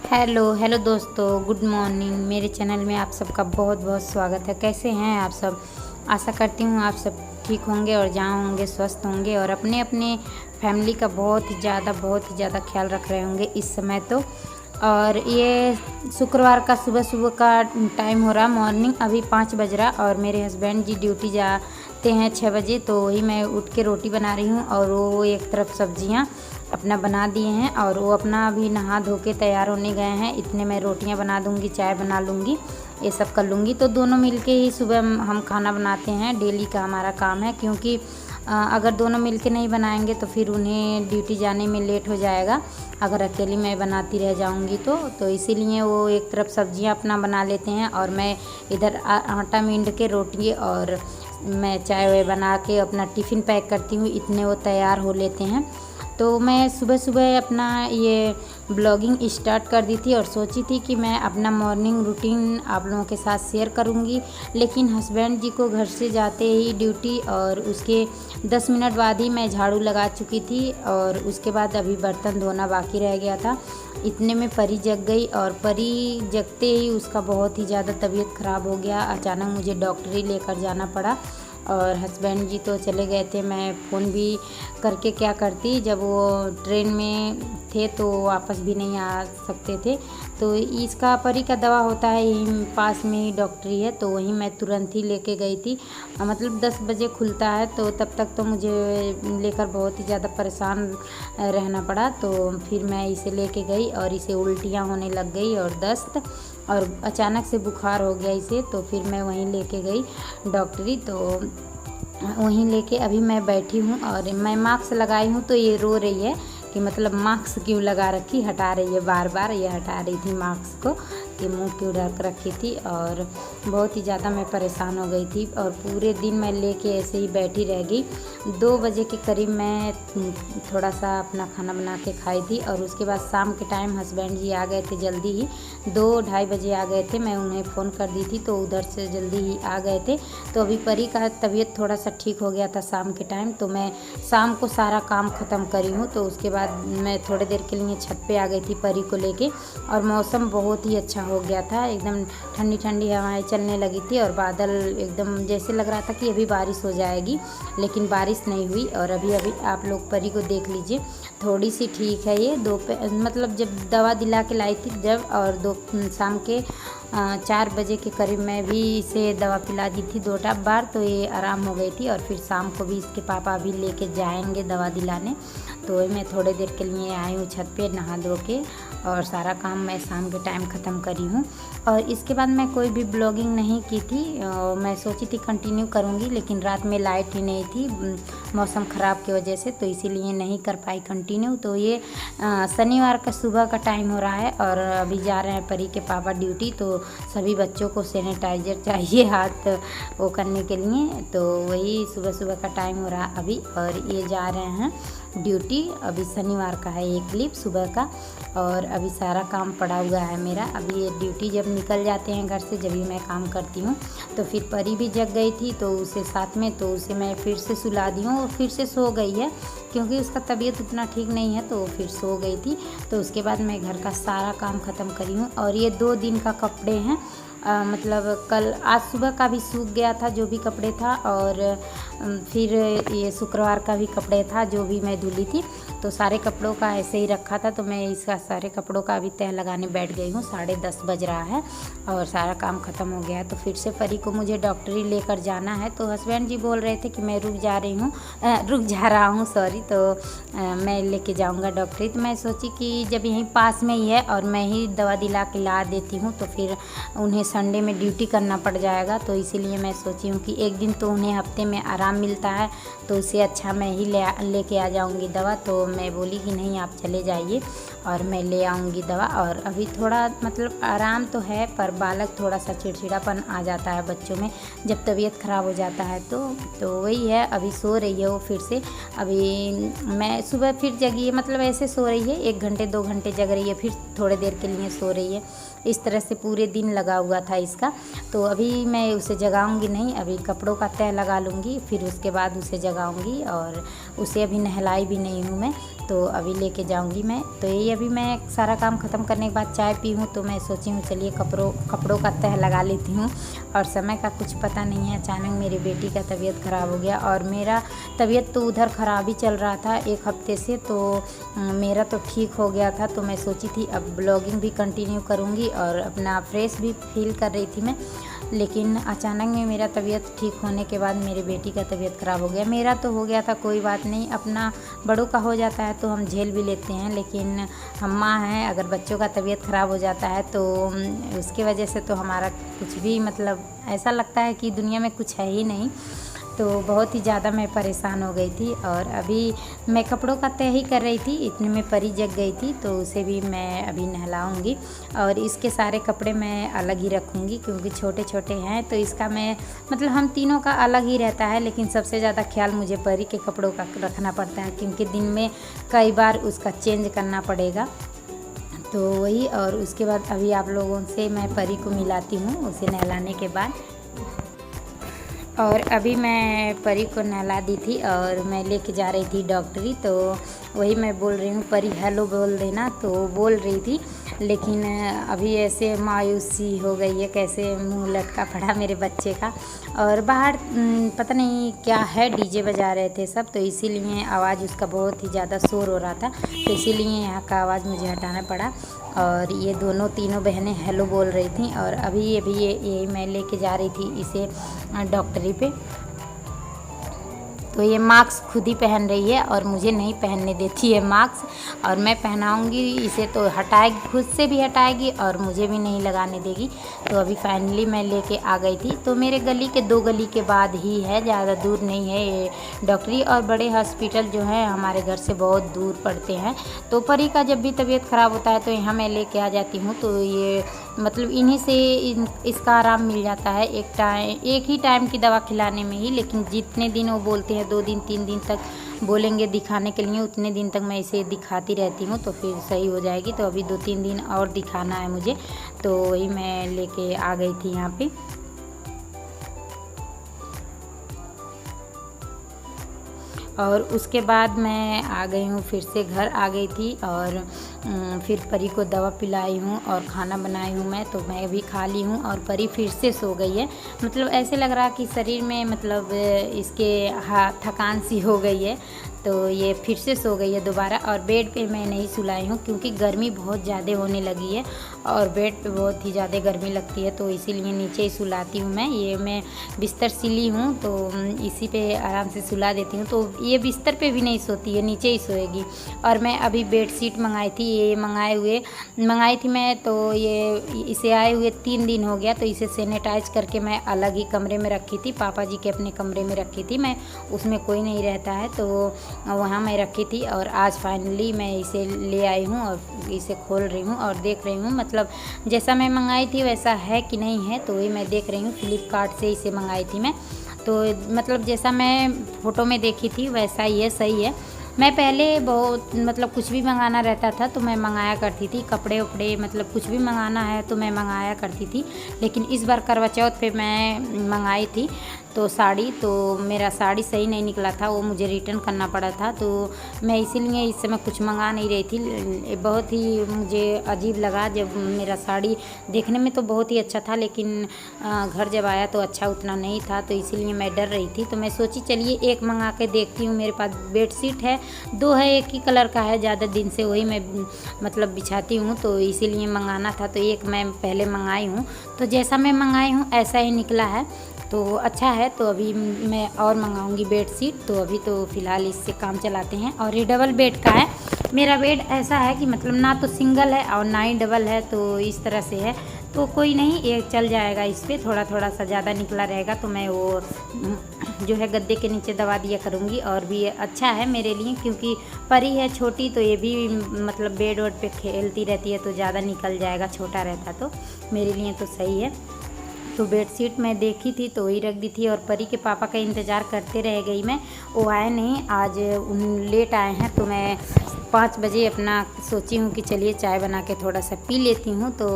Hello hello दोस्तों, good morning. मेरे channel में आप सबका बहुत बहुत स्वागत है। कैसे हैं आप सब? आशा करती हूँ आप सब ठीक होंगे और जहाँ होंगे स्वस्थ होंगे और अपने अपने फैमिली का बहुत ही ज़्यादा ख्याल रख रहे होंगे इस समय तो। और ये शुक्रवार का सुबह सुबह का टाइम हो रहा, मॉर्निंग अभी 5 बज रहा और मेरे हस्बैंड जी ड्यूटी जाते हैं 6 बजे। तो वही मैं उठ के रोटी बना रही हूँ और वो एक तरफ सब्जियाँ अपना बना दिए हैं और वो अपना अभी नहा धो के तैयार होने गए हैं। इतने मैं रोटियां बना दूंगी, चाय बना लूँगी, ये सब कर लूँगी। तो दोनों मिलके ही सुबह हम खाना बनाते हैं, डेली का हमारा काम है। क्योंकि अगर दोनों मिलके नहीं बनाएंगे तो फिर उन्हें ड्यूटी जाने में लेट हो जाएगा, अगर अकेली मैं बनाती रह जाऊंगी तो इसीलिए वो एक तरफ सब्जियां अपना बना लेते हैं और मैं इधर आटा मींड के रोटी और मैं चाय वाय बना के अपना टिफ़िन पैक करती हूँ। इतने वो तैयार हो लेते हैं। तो मैं सुबह सुबह अपना ये ब्लॉगिंग स्टार्ट कर दी थी और सोची थी कि मैं अपना मॉर्निंग रूटीन आप लोगों के साथ शेयर करूंगी। लेकिन हस्बैंड जी को घर से जाते ही ड्यूटी और उसके 10 मिनट बाद ही मैं झाड़ू लगा चुकी थी और उसके बाद अभी बर्तन धोना बाकी रह गया था। इतने में परी जग गई और परी जगते ही उसका बहुत ही ज़्यादा तबीयत ख़राब हो गया। अचानक मुझे डॉक्टरी लेकर जाना पड़ा और हस्बैंड जी तो चले गए थे। मैं फ़ोन भी करके क्या करती, जब वो ट्रेन में थे तो वापस भी नहीं आ सकते थे। तो इसका परी का दवा होता है, यहीं पास में ही डॉक्टरी है, तो वहीं मैं तुरंत ही लेके गई थी। मतलब 10 बजे खुलता है तो तब तक तो मुझे लेकर बहुत ही ज़्यादा परेशान रहना पड़ा। तो फिर मैं इसे लेके गई और इसे उल्टियाँ होने लग गई और दस्त और अचानक से बुखार हो गया इसे। तो फिर मैं वहीं लेके गई डॉक्टरी। तो वहीं लेके अभी मैं बैठी हूँ और मैं मास्क लगाई हूँ तो ये रो रही है कि मतलब मास्क क्यों लगा रखी, हटा रही है, बार बार ये हटा रही थी मास्क को कि मुंह क्यों ढक रखी थी। और बहुत ही ज़्यादा मैं परेशान हो गई थी और पूरे दिन मैं लेके ऐसे ही बैठी रह गई। 2 बजे के करीब मैं थोड़ा सा अपना खाना बना के खाई थी और उसके बाद शाम के टाइम हस्बैंड जी आ गए थे जल्दी ही, 2-2:30 बजे आ गए थे। मैं उन्हें फ़ोन कर दी थी तो उधर से जल्दी ही आ गए थे। तो अभी परी का तबीयत थोड़ा सा ठीक हो गया था शाम के टाइम, तो मैं शाम को सारा काम ख़त्म करी हूँ। तो उसके बाद मैं थोड़ी देर के लिए छत पे आ गई थी परी को लेके और मौसम बहुत ही अच्छा हो गया था, एकदम ठंडी ठंडी हवाएं चलने लगी थी और बादल एकदम जैसे लग रहा था कि अभी बारिश हो जाएगी, लेकिन बारिश नहीं हुई। और अभी आप लोग परी को देख लीजिए, थोड़ी सी ठीक है ये। मतलब जब दवा दिला के लाई थी जब, और शाम के 4 बजे के करीब मैं भी इसे दवा पिला दी थी 2 बार, तो ये आराम हो गई थी। और फिर शाम को भी इसके पापा अभी लेके जाएंगे दवा दिलाने। तो मैं थोड़ी देर के लिए आई हूँ छत पे नहा धो के और सारा काम मैं शाम के टाइम ख़त्म करी हूँ। और इसके बाद मैं कोई भी ब्लॉगिंग नहीं की थी, मैं सोची थी कंटिन्यू करूँगी, लेकिन रात में लाइट ही नहीं थी मौसम ख़राब की वजह से, तो इसीलिए नहीं कर पाई कंटिन्यू। तो ये शनिवार का सुबह का टाइम हो रहा है और अभी जा रहे हैं परी के पापा ड्यूटी। तो सभी बच्चों को सैनिटाइज़र चाहिए हाथ वो करने के लिए, तो वही सुबह सुबह का टाइम हो रहा अभी और ये जा रहे हैं ड्यूटी। अभी शनिवार का है ये क्लिप सुबह का और अभी सारा काम पड़ा हुआ है मेरा। अभी ये ड्यूटी जब निकल जाते हैं घर से, जब भी मैं काम करती हूँ। तो फिर परी भी जग गई थी तो उसे साथ में, तो उसे मैं फिर से सुला दी हूँ और फिर से सो गई है क्योंकि उसका तबीयत उतना ठीक नहीं है, तो फिर सो गई थी। तो उसके बाद मैं घर का सारा काम ख़त्म करी हूँ और ये 2 दिन का कपड़े हैं। मतलब कल आज सुबह का भी सूख गया था जो भी कपड़े था और फिर ये शुक्रवार का भी कपड़े था जो भी मैं धुली थी। तो सारे कपड़ों का ऐसे ही रखा था, तो मैं इसका सारे कपड़ों का अभी तह लगाने बैठ गई हूँ। 10:30 बज रहा है और सारा काम ख़त्म हो गया है। तो फिर से परी को मुझे डॉक्टरी लेकर जाना है। तो हस्बैंड जी बोल रहे थे कि मैं रुक जा रहा हूँ सॉरी, तो मैं लेके जाऊँगा डॉक्टरी। तो मैं सोची कि जब यहीं पास में ही है और मैं ही दवा दिला के ला देती हूँ तो फिर उन्हें संडे में ड्यूटी करना पड़ जाएगा। तो इसीलिए मैं सोची हूँ कि एक दिन तो उन्हें हफ्ते में आराम मिलता है, तो उससे अच्छा मैं ही लेके आ जाऊँगी दवा। तो मैं बोली कि नहीं आप चले जाइए और मैं ले आऊँगी दवा। और अभी थोड़ा मतलब आराम तो है, पर बालक थोड़ा सा चिड़चिड़ापन आ जाता है बच्चों में जब तबीयत ख़राब हो जाता है। तो वही है, अभी सो रही है वो फिर से। अभी मैं सुबह फिर जगी है, मतलब ऐसे सो रही है 1 घंटे 2 घंटे जग रही है, फिर थोड़ी देर के लिए सो रही है। इस तरह से पूरे दिन लगा हुआ था इसका। तो अभी मैं उसे जगाऊंगी नहीं, अभी कपड़ों का तह लगा लूँगी, फिर उसके बाद उसे जगाऊंगी। और उसे अभी नहलाई भी नहीं हूँ मैं, तो अभी लेके जाऊंगी मैं। तो यही अभी मैं सारा काम ख़त्म करने के बाद चाय पी हूँ, तो मैं सोची हूँ चलिए कपड़ों का तह लगा लेती हूँ। और समय का कुछ पता नहीं है, अचानक मेरी बेटी का तबीयत ख़राब हो गया और मेरा तबीयत तो उधर ख़राब ही चल रहा था 1 हफ्ते से, तो मेरा तो ठीक हो गया था। तो मैं सोची थी अब ब्लॉगिंग भी कंटिन्यू करूँगी और अपना फ्रेश भी फील कर रही थी मैं, लेकिन अचानक में मेरा तबीयत ठीक होने के बाद मेरी बेटी का तबीयत ख़राब हो गया। मेरा तो हो गया था कोई बात नहीं, अपना बड़ों का हो जाता है तो हम झेल भी लेते हैं, लेकिन हम माँ हैं, अगर बच्चों का तबीयत ख़राब हो जाता है तो उसके वजह से तो हमारा कुछ भी मतलब ऐसा लगता है कि दुनिया में कुछ है ही नहीं। तो बहुत ही ज़्यादा मैं परेशान हो गई थी और अभी मैं कपड़ों का तय ही कर रही थी, इतने में परी जग गई थी, तो उसे भी मैं अभी नहलाऊंगी और इसके सारे कपड़े मैं अलग ही रखूंगी क्योंकि छोटे छोटे हैं। तो इसका मैं मतलब हम तीनों का अलग ही रहता है, लेकिन सबसे ज़्यादा ख्याल मुझे परी के कपड़ों का रखना पड़ता है क्योंकि दिन में कई बार उसका चेंज करना पड़ेगा। तो वही, और उसके बाद अभी आप लोगों से मैं परी को मिलाती हूँ उसे नहलाने के बाद। और अभी मैं परी को नहला दी थी और मैं लेके जा रही थी डॉक्टरी, तो वही मैं बोल रही हूँ परी हेलो बोल देना, तो बोल रही थी, लेकिन अभी ऐसे मायूसी हो गई है, कैसे मुंह लटका पड़ा मेरे बच्चे का। और बाहर पता नहीं क्या है, डीजे बजा रहे थे सब, तो इसीलिए आवाज़ उसका बहुत ही ज़्यादा शोर हो रहा था, तो इसीलिए यहाँ का आवाज़ मुझे हटाना पड़ा। और ये तीनों बहनें हेलो बोल रही थी और अभी ये मैं लेके जा रही थी इसे डॉक्टरी पे। तो ये मास्क खुद ही पहन रही है और मुझे नहीं पहनने देती है मास्क, और मैं पहनाऊंगी इसे तो हटाएगी, खुद से भी हटाएगी और मुझे भी नहीं लगाने देगी। तो अभी फाइनली मैं लेके आ गई थी, तो मेरे गली के 2 गली के बाद ही है, ज़्यादा दूर नहीं है ये डॉक्टरी। और बड़े हॉस्पिटल जो है हमारे घर से बहुत दूर पड़ते हैं, तो परी का जब भी तबीयत ख़राब होता है तो यहाँ मैं लेके आ जाती हूँ। तो ये मतलब इन्हीं से इसका आराम मिल जाता है, एक ही टाइम की दवा खिलाने में ही, लेकिन जितने दिन वो बोलते हैं 2 दिन 3 दिन तक बोलेंगे दिखाने के लिए, उतने दिन तक मैं इसे दिखाती रहती हूँ, तो फिर सही हो जाएगी। तो अभी 2-3 दिन और दिखाना है मुझे, तो वही मैं लेके आ गई थी यहाँ पे। और उसके बाद मैं आ गई हूँ, फिर से घर आ गई थी और फिर परी को दवा पिलाई हूँ और खाना बनाई हूँ मैं, तो मैं भी खा ली हूँ और परी फिर से सो गई है। मतलब ऐसे लग रहा कि शरीर में मतलब इसके थकान सी हो गई है, तो ये फिर से सो गई है दोबारा। और बेड पे मैं नहीं सुलाई हूँ क्योंकि गर्मी बहुत ज़्यादा होने लगी है और बेड पे बहुत ही ज़्यादा गर्मी लगती है, तो इसीलिए नीचे ही सुलाती हूँ मैं। ये मैं बिस्तर सिली हूँ तो इसी पे आराम से सुला देती हूँ, तो ये बिस्तर पे भी नहीं सोती है, नीचे ही सोएगी। और मैं अभी बेड शीट मंगाई थी, ये मंगाई थी मैं, तो ये इसे आए हुए 3 दिन हो गया, तो इसे सैनिटाइज करके मैं अलग ही कमरे में रखी थी, पापा जी के अपने कमरे में रखी थी मैं, उसमें कोई नहीं रहता है, तो वहाँ मैं रखी थी। और आज फाइनली मैं इसे ले आई हूँ और इसे खोल रही हूँ और देख रही हूँ मतलब जैसा मैं मंगाई थी वैसा है कि नहीं है, तो वही मैं देख रही हूँ। फ्लिपकार्ट से इसे मंगाई थी मैं, तो मतलब जैसा मैं फ़ोटो में देखी थी वैसा ही है, सही है। मैं पहले बहुत मतलब कुछ भी मंगाना रहता था तो मैं मंगाया करती थी, कपड़े उपड़े मतलब कुछ भी मंगाना है तो मैं मंगाया करती थी, लेकिन इस बार करवा चौथ पे मैं मंगाई थी तो साड़ी, तो मेरा साड़ी सही नहीं निकला था, वो मुझे रिटर्न करना पड़ा था, तो मैं इसीलिए इस समय कुछ मंगा नहीं रही थी। बहुत ही मुझे अजीब लगा जब मेरा साड़ी देखने में तो बहुत ही अच्छा था, लेकिन घर जब आया तो अच्छा उतना नहीं था, तो इसीलिए मैं डर रही थी। तो मैं सोची चलिए एक मंगा के देखती हूँ, मेरे पास बेडशीट है 2 है, एक ही कलर का है, ज़्यादा दिन से वही मैं मतलब बिछाती हूँ, तो इसीलिए मंगाना था, तो एक मैं पहले मंगाई हूँ, तो जैसा मैं मंगाई हूँ ऐसा ही निकला है, तो अच्छा है। तो अभी मैं और मंगाऊंगी बेडशीट, तो अभी तो फ़िलहाल इससे काम चलाते हैं। और ये डबल बेड का है, मेरा बेड ऐसा है कि मतलब ना तो सिंगल है और ना ही डबल है, तो इस तरह से है, तो कोई नहीं, ये चल जाएगा। इस पर थोड़ा थोड़ा सा ज़्यादा निकला रहेगा तो मैं वो जो है गद्दे के नीचे दबा दिया करूँगी, और भी अच्छा है मेरे लिए क्योंकि परी है छोटी, तो ये भी मतलब बेड वोड पे खेलती रहती है तो ज़्यादा निकल जाएगा, छोटा रहता तो मेरे लिए तो सही है। तो बेडशीट मैं देखी थी तो वही रख दी थी, और परी के पापा का इंतज़ार करते रह गई मैं, वो आए नहीं, आज उन लेट आए हैं, तो मैं 5 बजे अपना सोची हूँ कि चलिए चाय बना के थोड़ा सा पी लेती हूँ। तो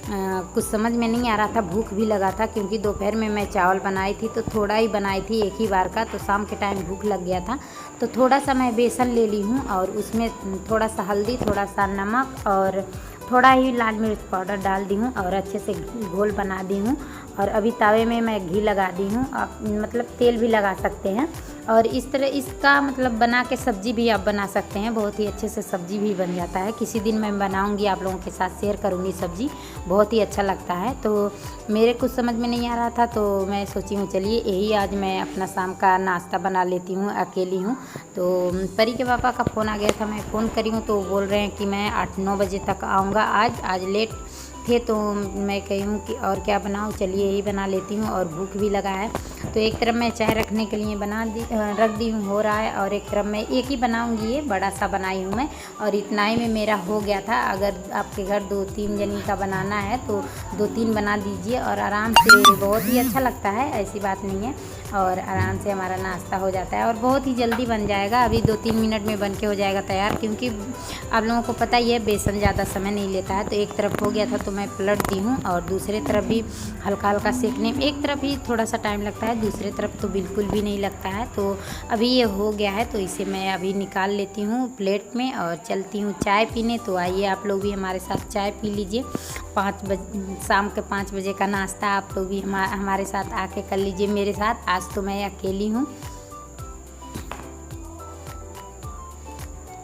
कुछ समझ में नहीं आ रहा था, भूख भी लगा था क्योंकि दोपहर में मैं चावल बनाई थी तो थोड़ा ही बनाई थी, एक ही बार का, तो शाम के टाइम भूख लग गया था। तो थोड़ा सा मैं बेसन ले ली हूँ और उसमें थोड़ा सा हल्दी, थोड़ा सा नमक और थोड़ा ही लाल मिर्च पाउडर डाल दी हूँ और अच्छे से घोल बना दी हूँ। और अभी तवे में मैं घी लगा दी हूँ, आप मतलब तेल भी लगा सकते हैं। और इस तरह इसका मतलब बना के सब्ज़ी भी आप बना सकते हैं, बहुत ही अच्छे से सब्ज़ी भी बन जाता है। किसी दिन मैं बनाऊंगी, आप लोगों के साथ शेयर करूंगी सब्ज़ी, बहुत ही अच्छा लगता है। तो मेरे कुछ समझ में नहीं आ रहा था तो मैं सोची हूँ चलिए यही आज मैं अपना शाम का नाश्ता बना लेती हूँ, अकेली हूँ। तो परी के पापा का फ़ोन आ गया था, मैं फ़ोन करी हूँ तो बोल रहे हैं कि मैं 8-9 बजे तक आऊँगा। आज लेट थे तो मैं कही हूँ कि और क्या बनाऊँ, चलिए यही बना लेती हूँ और भूख भी लगा है। तो एक तरफ मैं चाय रखने के लिए रख दी हूँ, हो रहा है, और एक तरफ मैं एक ही बनाऊँगी, ये बड़ा सा बनाई हूँ मैं, और इतना ही में मेरा हो गया था। अगर आपके घर 2-3 जनी का बनाना है तो 2-3 बना दीजिए और आराम से, बहुत ही अच्छा लगता है, ऐसी बात नहीं है, और आराम से हमारा नाश्ता हो जाता है और बहुत ही जल्दी बन जाएगा। अभी 2-3 मिनट में बन के हो जाएगा तैयार, क्योंकि आप लोगों को पता ही है बेसन ज़्यादा समय नहीं लेता है। तो एक तरफ हो गया था तो मैं पलट दी हूँ और दूसरे तरफ भी हल्का हल्का सेकने में, एक तरफ ही थोड़ा सा टाइम लगता है, दूसरे तरफ तो बिल्कुल भी नहीं लगता है। तो अभी ये हो गया है तो इसे मैं अभी निकाल लेती हूँ प्लेट में और चलती हूँ चाय पीने। तो आइए आप लोग भी हमारे साथ चाय पी लीजिए। शाम के 5 बजे का नाश्ता आप लोग भी हमारे साथ आके कर लीजिए मेरे साथ। आज तो मैं अकेली हूँ।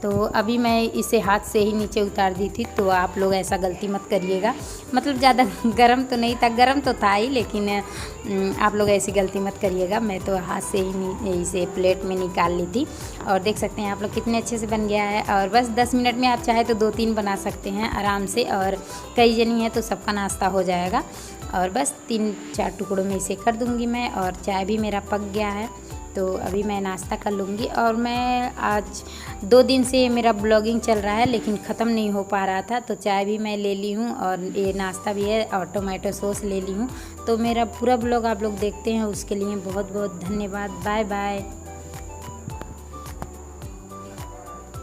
तो अभी मैं इसे हाथ से ही नीचे उतार दी थी, तो आप लोग ऐसा गलती मत करिएगा। मतलब ज़्यादा गरम तो नहीं था, गरम तो था ही, लेकिन आप लोग ऐसी गलती मत करिएगा। मैं तो हाथ से ही इसे प्लेट में निकाल ली थी और देख सकते हैं आप लोग कितने अच्छे से बन गया है। और बस 10 मिनट में आप चाहे तो 2-3 बना सकते हैं आराम से, और कई जनी है तो सबका नाश्ता हो जाएगा। और बस 3-4 टुकड़ों में इसे कर दूँगी मैं, और चाय भी मेरा पक गया है तो अभी मैं नाश्ता कर लूँगी। और मैं आज 2 दिन से मेरा ब्लॉगिंग चल रहा है लेकिन ख़त्म नहीं हो पा रहा था, तो चाय भी मैं ले ली हूँ और ये नाश्ता भी है और टोमेटो सॉस ले ली हूँ। तो मेरा पूरा ब्लॉग आप लोग देखते हैं, उसके लिए बहुत बहुत धन्यवाद। Bye bye.